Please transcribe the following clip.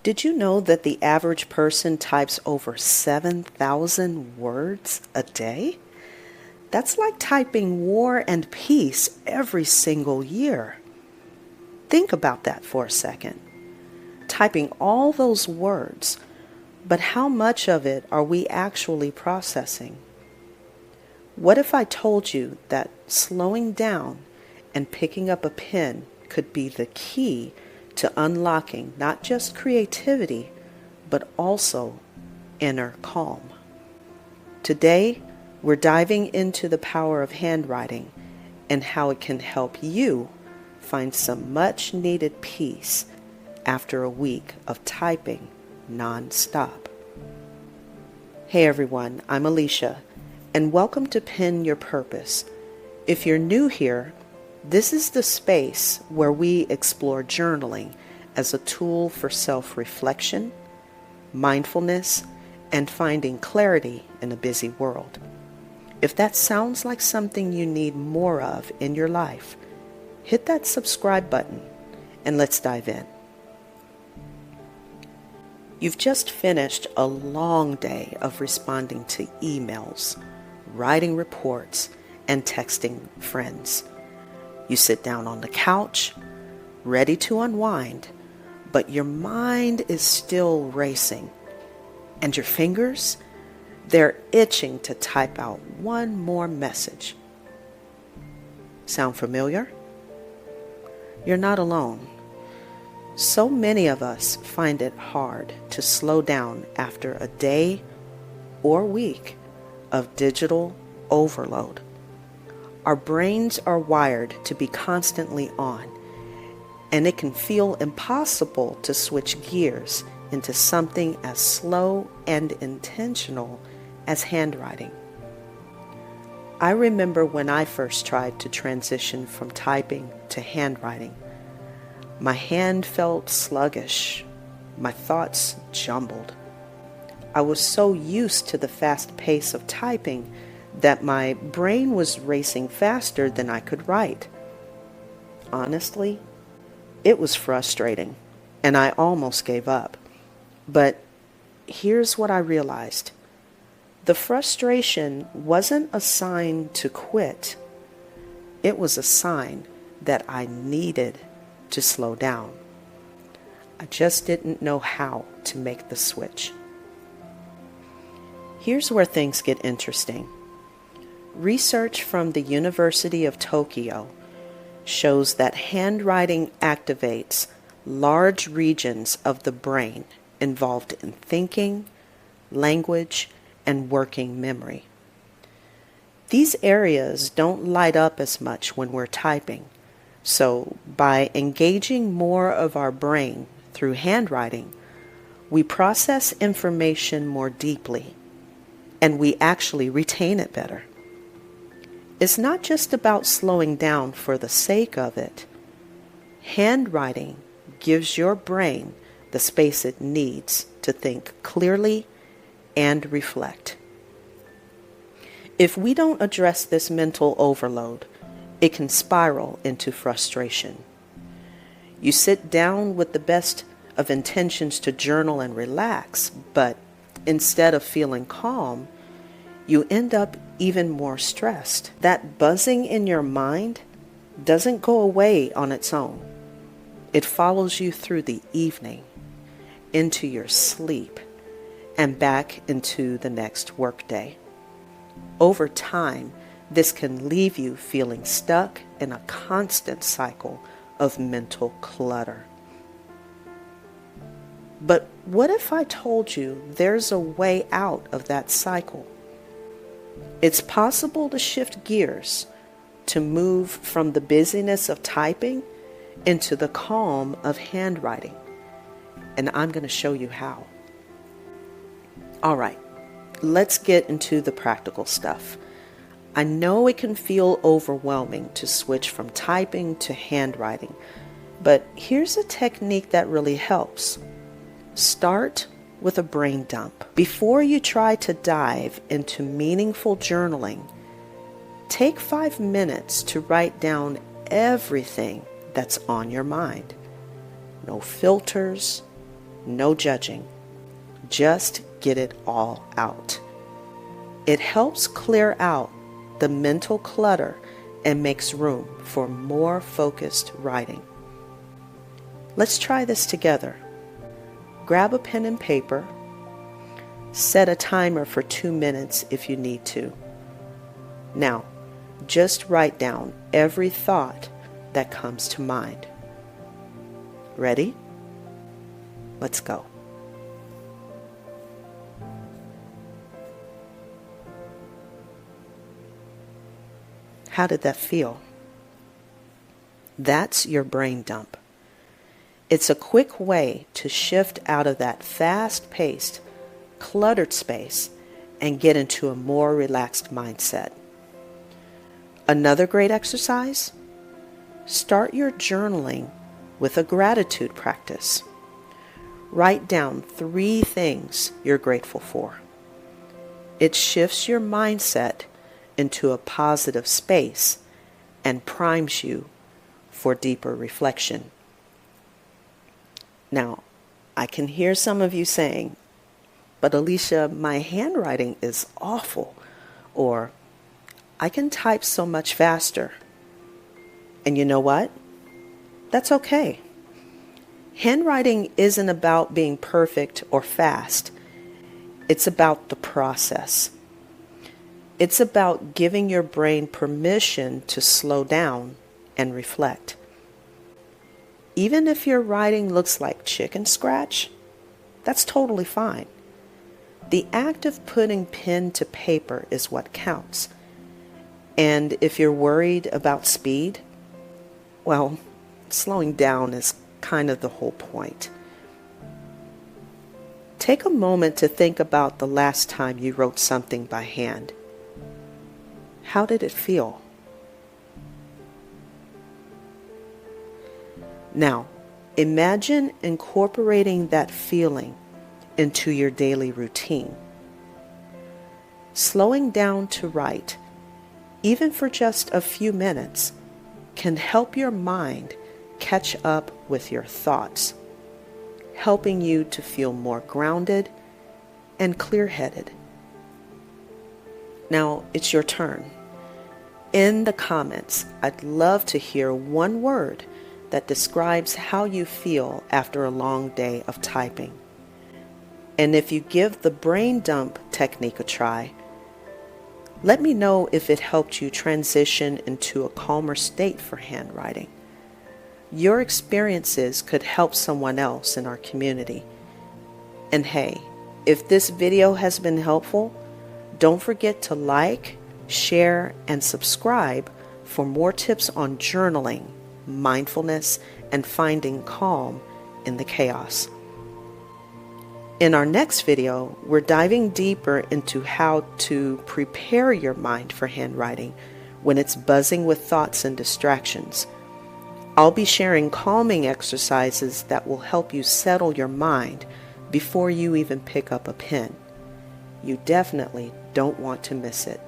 Did you know that the average person types over 7,000 words a day? That's like typing War and Peace every single year. Think about that for a second. Typing all those words, but how much of it are we actually processing? What if I told you that slowing down and picking up a pen could be the key to unlocking not just creativity, but also inner calm? Today, we're diving into the power of handwriting and how it can help you find some much needed peace after a week of typing non-stop. Hey everyone, I'm Alicia, and welcome to Pen Your Purpose. If you're new here, this is the space where we explore journaling as a tool for self-reflection, mindfulness, and finding clarity in a busy world. If that sounds like something you need more of in your life, hit that subscribe button and let's dive in. You've just finished a long day of responding to emails, writing reports, and texting friends. You sit down on the couch, ready to unwind, but your mind is still racing. And your fingers, they're itching to type out one more message. Sound familiar? You're not alone. So many of us find it hard to slow down after a day or week of digital overload. Our brains are wired to be constantly on, and it can feel impossible to switch gears into something as slow and intentional as handwriting. I remember when I first tried to transition from typing to handwriting. My hand felt sluggish, my thoughts jumbled. I was so used to the fast pace of typing that my brain was racing faster than I could write. Honestly, it was frustrating, and I almost gave up. But here's what I realized. The frustration wasn't a sign to quit. It was a sign that I needed to slow down. I just didn't know how to make the switch. Here's where things get interesting. Research from the University of Tokyo shows that handwriting activates large regions of the brain involved in thinking, language, and working memory. These areas don't light up as much when we're typing, so by engaging more of our brain through handwriting, we process information more deeply, and we actually retain it better. It's not just about slowing down for the sake of it. Handwriting gives your brain the space it needs to think clearly and reflect. If we don't address this mental overload, it can spiral into frustration. You sit down with the best of intentions to journal and relax, but instead of feeling calm, you end up even more stressed. That buzzing in your mind doesn't go away on its own. It follows you through the evening, into your sleep, and back into the next workday. Over time, this can leave you feeling stuck in a constant cycle of mental clutter. But what if I told you there's a way out of that cycle? It's possible to shift gears, to move from the busyness of typing into the calm of handwriting. And I'm going to show you how. All right, let's get into the practical stuff. I know it can feel overwhelming to switch from typing to handwriting, but here's a technique that really helps. Start with a brain dump. Before you try to dive into meaningful journaling, take 5 minutes to write down everything that's on your mind. No filters, no judging. Just get it all out. It helps clear out the mental clutter and makes room for more focused writing. Let's try this together. Grab a pen and paper. Set a timer for 2 minutes if you need to. Now, just write down every thought that comes to mind. Ready? Let's go. How did that feel? That's your brain dump. It's a quick way to shift out of that fast-paced, cluttered space and get into a more relaxed mindset. Another great exercise? Start your journaling with a gratitude practice. Write down 3 things you're grateful for. It shifts your mindset into a positive space and primes you for deeper reflection. Now, I can hear some of you saying, "But Alicia, my handwriting is awful," or "I can type so much faster." And you know what? That's okay. Handwriting isn't about being perfect or fast. It's about the process. It's about giving your brain permission to slow down and reflect. Even if your writing looks like chicken scratch, that's totally fine. The act of putting pen to paper is what counts. And if you're worried about speed, well, slowing down is kind of the whole point. Take a moment to think about the last time you wrote something by hand. How did it feel? Now, imagine incorporating that feeling into your daily routine. Slowing down to write, even for just a few minutes, can help your mind catch up with your thoughts, helping you to feel more grounded and clear-headed. Now, it's your turn. In the comments, I'd love to hear one word that describes how you feel after a long day of typing. And if you give the brain dump technique a try, let me know if it helped you transition into a calmer state for handwriting. Your experiences could help someone else in our community. And hey, if this video has been helpful, don't forget to like, share, and subscribe for more tips on journaling, mindfulness, and finding calm in the chaos. In our next video, we're diving deeper into how to prepare your mind for handwriting when it's buzzing with thoughts and distractions. I'll be sharing calming exercises that will help you settle your mind before you even pick up a pen. You definitely don't want to miss it.